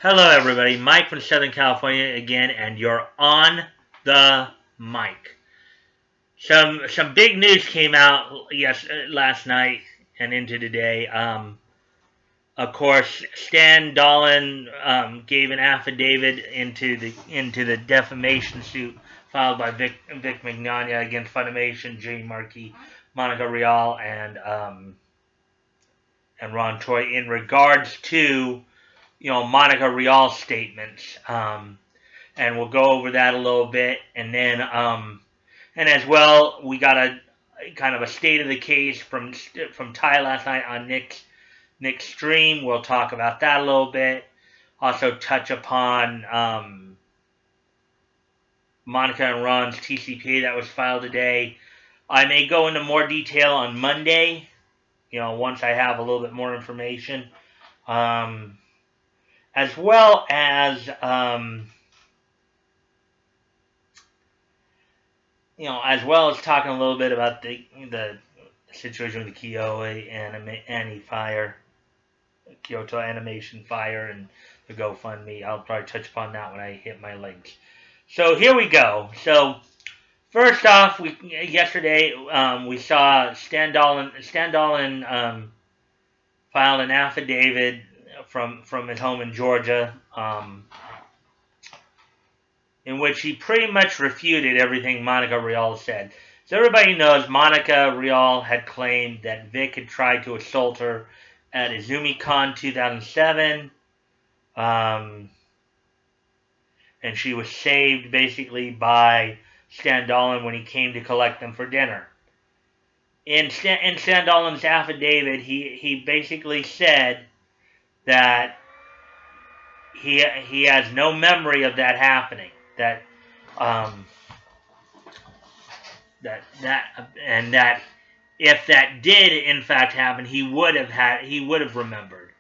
Hello, everybody. Mike from Southern California again, and you're on the mic. Some big news came out last night and into today. Of course, Stan Dahlin gave an affidavit into the defamation suit filed by Vic Mignogna against Funimation, Jamie Markey, Monica Rial, and Ron Troy in regards to Monica Rial's statements. And we'll go over that a little bit, and then and as well, we got a kind of a state of the case from Ty last night on Nick's stream. We'll talk about that a little bit. Also touch upon Monica and Ron's TCPA that was filed today. I may go into more detail on Monday, once I have a little bit more information, as well as talking a little bit about the situation with the Kyoto Animation fire and the GoFundMe. I'll probably touch upon that when I hit my links. So here we go. So first off, yesterday we saw Stan Dahlin filed an affidavit from his home in Georgia, in which he pretty much refuted everything Monica Rial said. So everybody knows Monica Rial had claimed that Vic had tried to assault her at IzumiCon 2007, and she was saved basically by Stan Dahlin when he came to collect them for dinner. In Stan Dahlin's affidavit, he basically said that he has no memory of that happening. That if that did in fact happen, he would have remembered.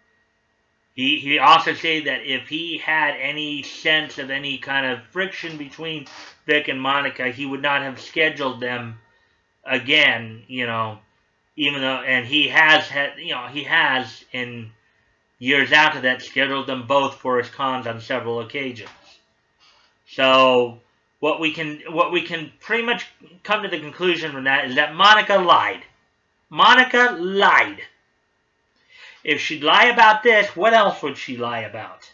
He also said that if he had any sense of any kind of friction between Vic and Monica, he would not have scheduled them again. Even though, and he has in years after that scheduled them both for his cons on several occasions. So what we can pretty much come to the conclusion from that is that Monica lied. Monica lied. If she'd lie about this, what else would she lie about?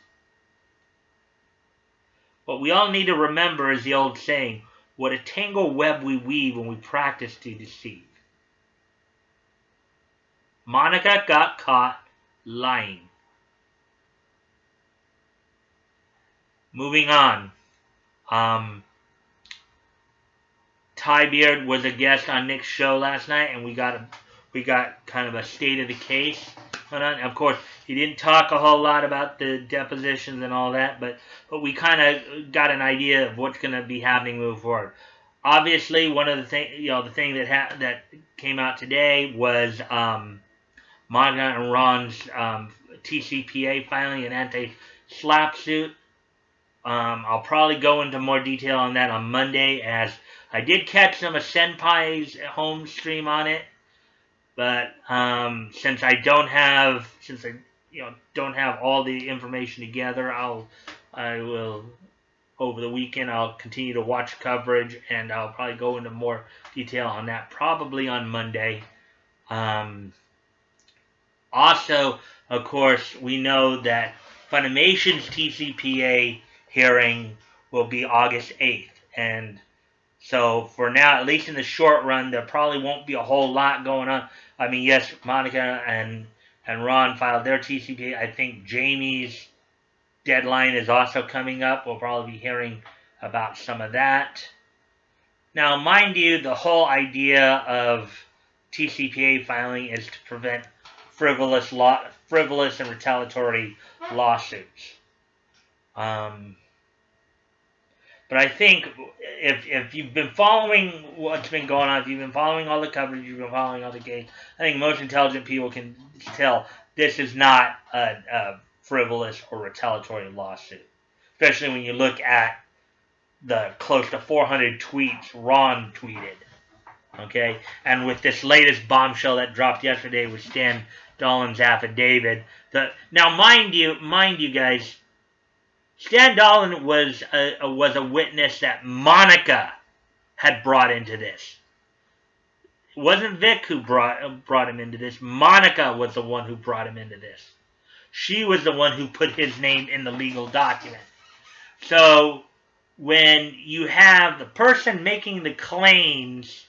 What we all need to remember is the old saying, what a tangled web we weave when we practice to deceive. Monica got caught lying. Moving on. Ty Beard was a guest on Nick's show last night, and we got kind of a state of the case. Of course, he didn't talk a whole lot about the depositions and all that, but we kind of got an idea of what's going to be happening moving forward. Obviously, one of the thing that came out today was Monica and Ron's TCPA filing an anti-SLAPP suit. I'll probably go into more detail on that on Monday, as I did catch some of Senpai's home stream on it, but since I don't have all the information together, I will over the weekend I'll continue to watch coverage, and I'll probably go into more detail on that probably on Monday. Also, of course, we know that Funimation's TCPA hearing will be August 8th, and so for now, at least in the short run, there probably won't be a whole lot going on. I mean, yes, Monica and Ron filed their TCPA. I think Jamie's deadline is also coming up. We'll probably be hearing about some of that. Now, mind you, the whole idea of TCPA filing is to prevent frivolous and retaliatory lawsuits. But I think if you've been following what's been going on, if you've been following all the coverage, you've been following all the games, I think most intelligent people can tell this is not a frivolous or retaliatory lawsuit. Especially when you look at the close to 400 tweets Ron tweeted. Okay? And with this latest bombshell that dropped yesterday with Stan Dahlin's affidavit. Now, mind you guys, Stan Dahlin was a witness that Monica had brought into this. It wasn't Vic who brought him into this. Monica was the one who brought him into this. She was the one who put his name in the legal document. So when you have the person making the claims,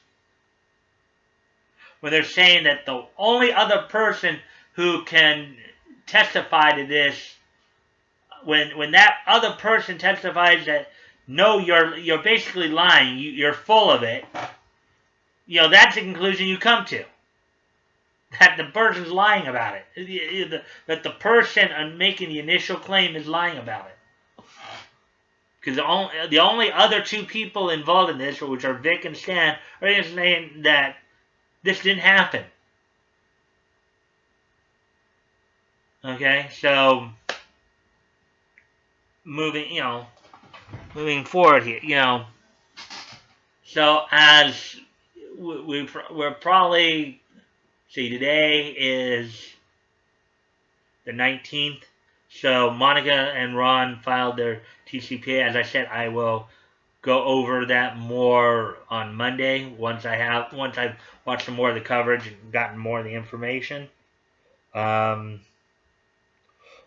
when they're saying that the only other person who can testify to this, when that other person testifies that no, you're basically lying, you're full of it, that's the conclusion you come to. That the person's lying about it. That the person making the initial claim is lying about it. Because the only other two people involved in this, which are Vic and Stan, are saying that this didn't happen. Okay, so moving forward here, so as we're probably, today is the 19th. So Monica and Ron filed their TCPA. As I said, I will go over that more on Monday once I've watched some more of the coverage and gotten more of the information. One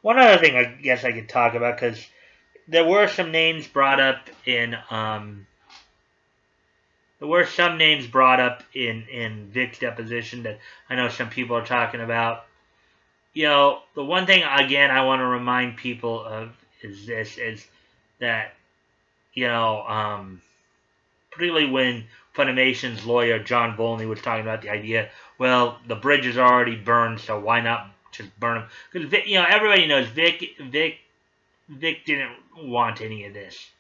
other thing I guess I could talk about, because there were some names brought up in Vic's deposition that I know some people are talking about. The one thing again I want to remind people of is that particularly when Funimation's lawyer John Volney was talking about the idea, well, the bridge is already burned, so why not just burn them? Because everybody knows Vic didn't want any of this.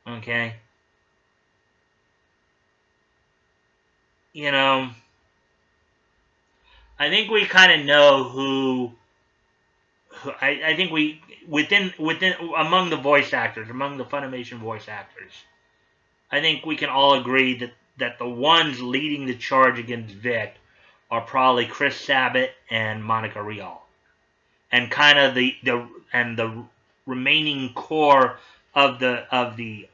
Okay. I think we kind of know who. I think we within among the voice actors, among the Funimation voice actors, I think we can all agree that the ones leading the charge against Vic are probably Chris Sabat and Monica Rial, and kind of the remaining core of the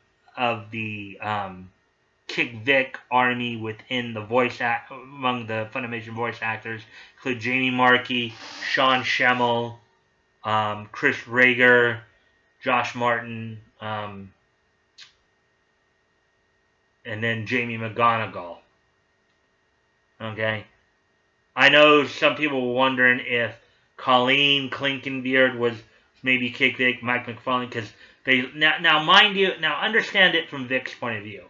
Kick Vic army within the among the Funimation voice actors include Jamie Markey, Sean Schemmel, Chris Rager, Josh Martin, and then Jamie McGonigal. Okay, I know some people were wondering if Colleen Klinkenbeard was maybe Kick Vic, Mike McFarlane, because now mind you, understand it from Vic's point of view.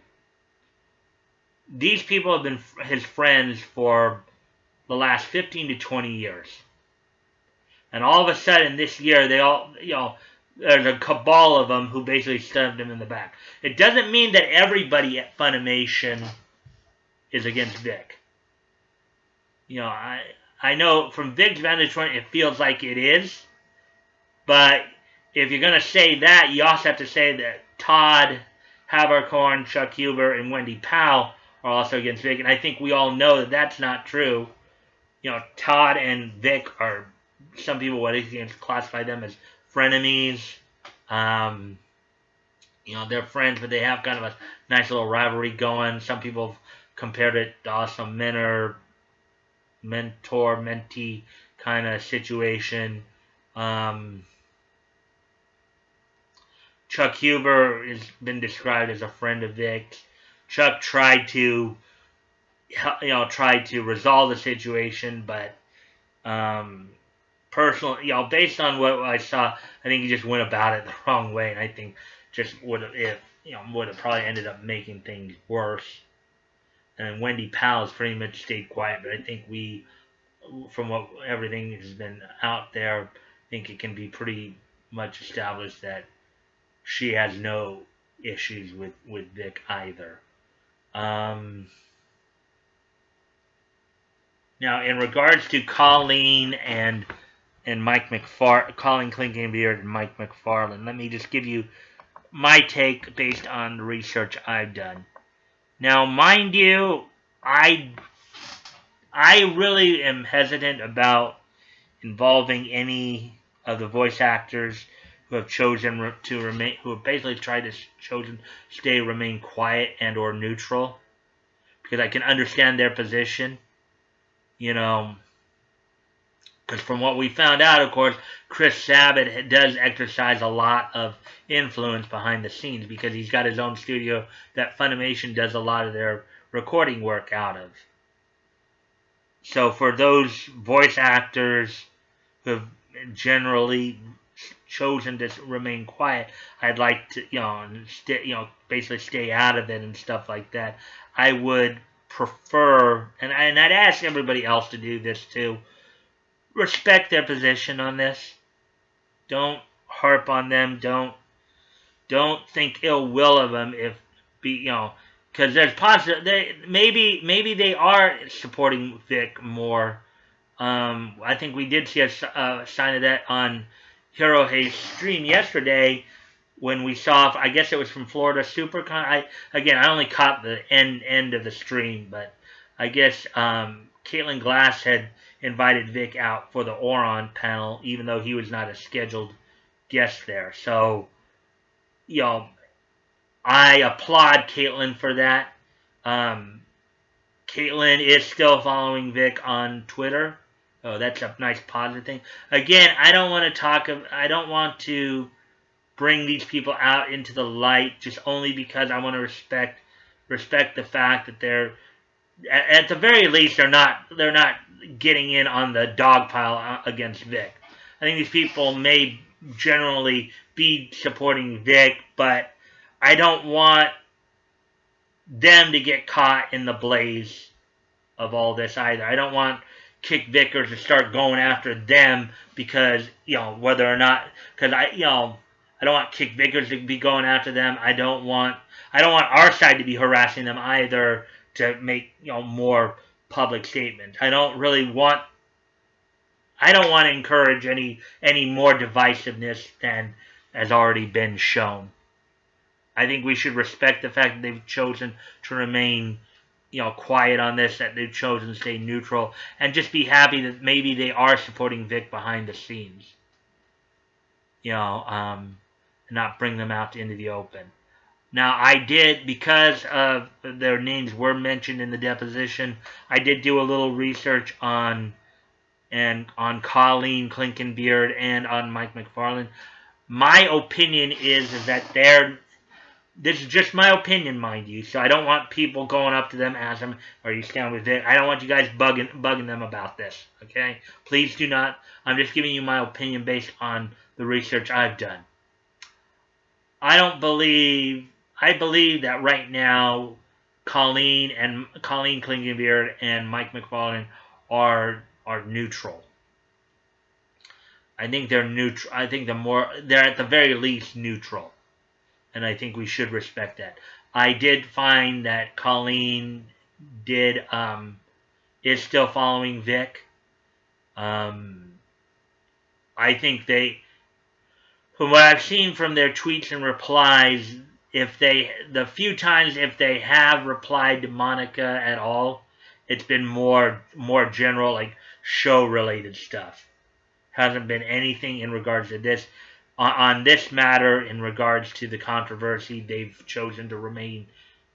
These people have been his friends for the last 15 to 20 years. And all of a sudden this year, they all, there's a cabal of them who basically stabbed him in the back. It doesn't mean that everybody at Funimation is against Vic. I know from Vic's vantage point, it feels like it is. But if you're going to say that, you also have to say that Todd Haberkorn, Chuck Huber, and Wendy Powell are also against Vic, and I think we all know that that's not true. Todd and Vic are, some people would classify them as frenemies. They're friends, but they have kind of a nice little rivalry going. Some people have compared it to also mentor-mentee kind of situation. Chuck Huber has been described as a friend of Vic's. Chuck tried to resolve the situation, but personally, based on what I saw, I think he just went about it the wrong way, and I think just would have probably ended up making things worse. And Wendy Powell's pretty much stayed quiet, but I think from what everything has been out there, I think it can be pretty much established that she has no issues with Vic either. Now, in regards to Colleen and Mike Colleen Klinkenbeard and Mike McFarlane, let me just give you my take based on the research I've done. Now, mind you, I really am hesitant about involving any of the voice actors who have chosen to remain, who have basically tried to remain quiet and or neutral, because I can understand their position, you know. Because from what we found out, of course, Chris Sabat does exercise a lot of influence behind the scenes because he's got his own studio that Funimation does a lot of their recording work out of. So for those voice actors who have generally chosen to remain quiet, I'd like to, basically stay out of it and stuff like that. I would prefer, and I'd ask everybody else to do this too, respect their position on this. Don't harp on them. Don't think ill will of them because there's maybe they are supporting Vic more. I think we did see a sign of that on Hirohei's stream yesterday when we saw, I guess it was from Florida SuperCon. I only caught the end of the stream, but I guess Caitlin Glass had invited Vic out for the Oron panel, even though he was not a scheduled guest there. So, I applaud Caitlin for that. Caitlin is still following Vic on Twitter. Oh, that's a nice positive thing. Again, I don't want to bring these people out into the light just only because I want to respect the fact that they're, at the very least, they're not getting in on the dog pile against Vic. I think these people may generally be supporting Vic, but I don't want them to get caught in the blaze of all this either. I don't want Kick Vickers to start going after them because, whether or not, because I don't want Kick Vickers to be going after them. I don't want our side to be harassing them either to make, more public statements. I don't want to encourage any more divisiveness than has already been shown. I think we should respect the fact that they've chosen to remain, quiet on this, that they've chosen to stay neutral, and just be happy that maybe they are supporting Vic behind the scenes. And not bring them out into the open. Now, I did, because their names were mentioned in the deposition, I did do a little research on Colleen Clinkenbeard and on Mike McFarlane. My opinion is that this is just my opinion, mind you, so I don't want people going up to them, asking them, are you stand with it? I don't want you guys bugging them about this, okay? Please do not. I'm just giving you my opinion based on the research I've done. I believe that right now, Colleen Clinkenbeard and Mike McFarlane are neutral. I think they're neutral. I think they're at the very least neutral. And I think we should respect that. I did find that Colleen is still following Vic. I think from what I've seen from their tweets and replies, the few times if they have replied to Monica at all, it's been more general, like show-related stuff. Hasn't been anything in regards to this. On this matter, in regards to the controversy, they've chosen to remain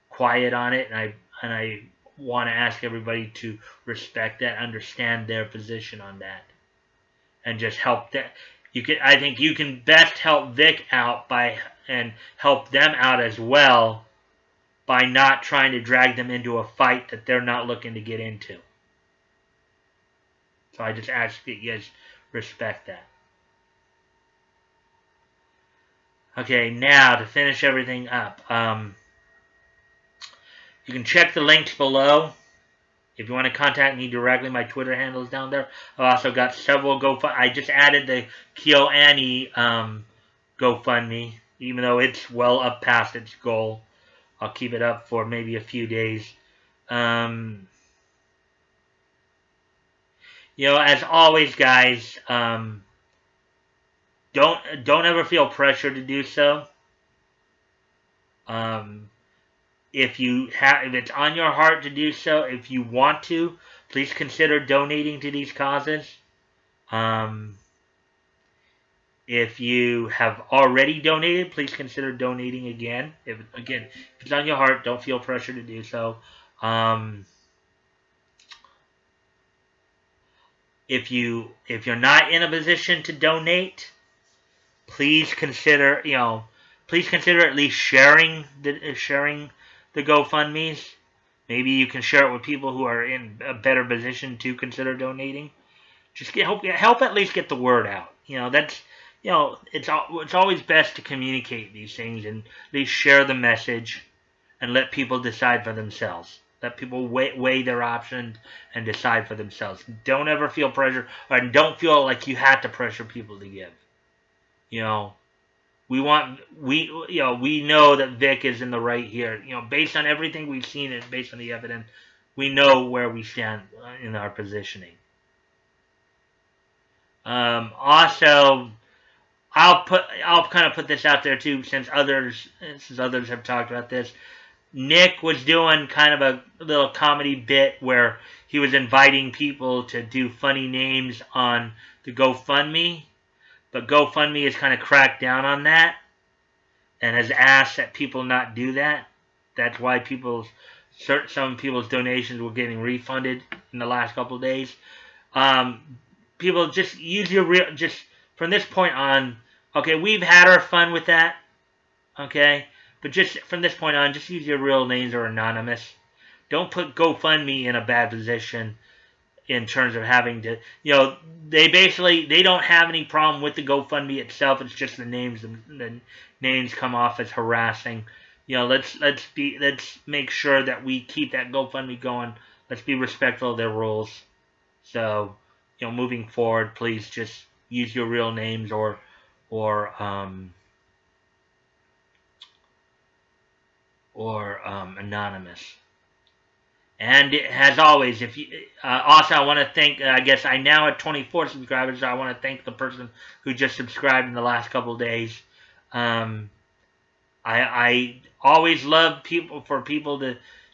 quiet on it, and I want to ask everybody to respect that, understand their position on that, and just help that. I think you can best help Vic out and help them out as well by not trying to drag them into a fight that they're not looking to get into. So I just ask that you guys respect that. Okay, now to finish everything up, you can check the links below. If you want to contact me directly, my Twitter handle is down there. I've also got several GoFundMe. I just added the KyoAni GoFundMe, even though it's well up past its goal. I'll keep it up for maybe a few days. As always, guys, don't ever feel pressure to do so. If it's on your heart to do so, if you want to, please consider donating to these causes. If you have already donated, please consider donating again. If it's on your heart, don't feel pressure to do so. If you're not in a position to donate, please consider at least sharing the GoFundMe's. Maybe you can share it with people who are in a better position to consider donating. Just help at least get the word out. It's always best to communicate these things and at least share the message and let people decide for themselves. Let people weigh their options and decide for themselves. Don't ever feel pressure, or don't feel like you have to pressure people to give. We know that Vic is in the right here. Based on everything we've seen and based on the evidence, we know where we stand in our positioning. Also, I'll kind of put this out there too, since others have talked about this. Nick was doing kind of a little comedy bit where he was inviting people to do funny names on the GoFundMe, but GoFundMe has kind of cracked down on that and has asked that people not do that. That's why some people's donations were getting refunded in the last couple of days. People just use just from this point on. Okay, we've had our fun with that. Okay, but just from this point on, just use your real names or anonymous. Don't put GoFundMe in a bad position in terms of having to. They don't have any problem with the GoFundMe itself. It's just the names. The names come off as harassing. Let's make sure that we keep that GoFundMe going. Let's be respectful of their rules. So, moving forward, please just use your real names or anonymous. And as always, if you also, I want to thank. I guess I now have 24 subscribers. So I want to thank the person who just subscribed in the last couple of days. I always love people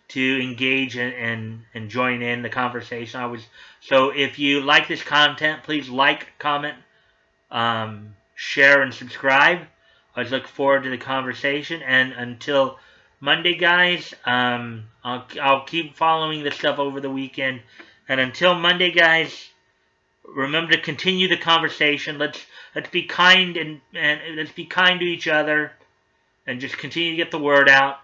to engage and join in the conversation. So if you like this content, please like, comment, share, and subscribe. I always look forward to the conversation. And until Monday, guys, I'll keep following this stuff over the weekend. And until Monday, guys, remember to continue the conversation. Let's be kind and let's be kind to each other, and just continue to get the word out.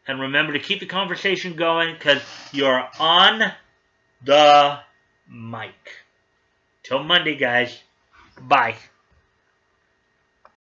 And remember to keep the conversation going, because you're on the mic. Till Monday, guys. Bye.